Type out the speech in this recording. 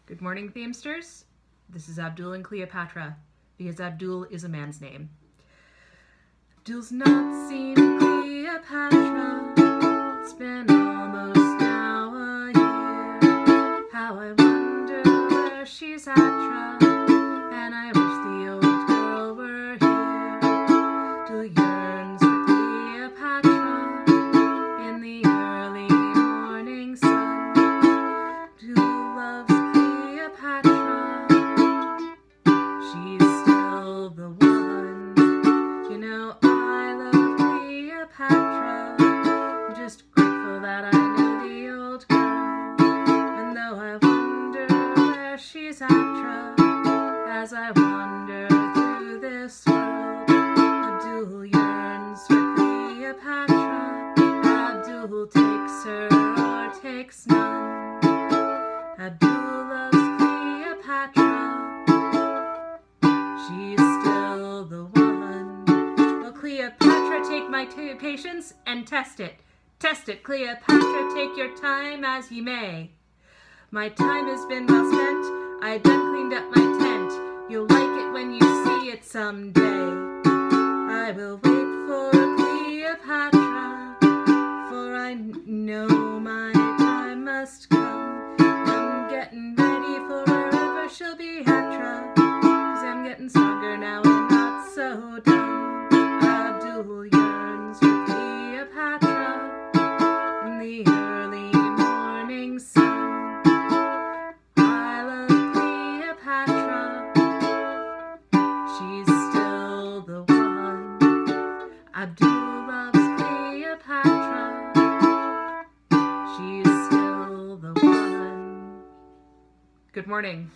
Good morning, Themesters. This is Abdul and Cleopatra, because Abdul is a man's name. Abdul's not seen Cleopatra. It's been almost now a year. How I wonder where she's at, and I wish the old girl were here. Abdul yearns for Cleopatra in the early morning sun. Abdul loves Cleopatra. She's still the one. You know, I love Cleopatra. I'm just grateful that I know the old girl. And though I wonder where she's at, as I wander through this world, Abdul yearns for Cleopatra. Abdul takes her or takes none. Abdul loves Cleopatra. She's still the one. Will Cleopatra take my patience and test it? Test it, Cleopatra, take your time as ye may. My time has been well spent. I done cleaned up my tent. You'll like it when you see it someday. I will wait for Cleopatra, for I know my time must come. I'm getting ready for wherever she'll be at, 'cause I'm getting stronger now and not so dumb. Abdul yearns for Cleopatra in the early morning sun. I love Cleopatra. She's still the one. Abdul loves Cleopatra. She's still the one. Good morning.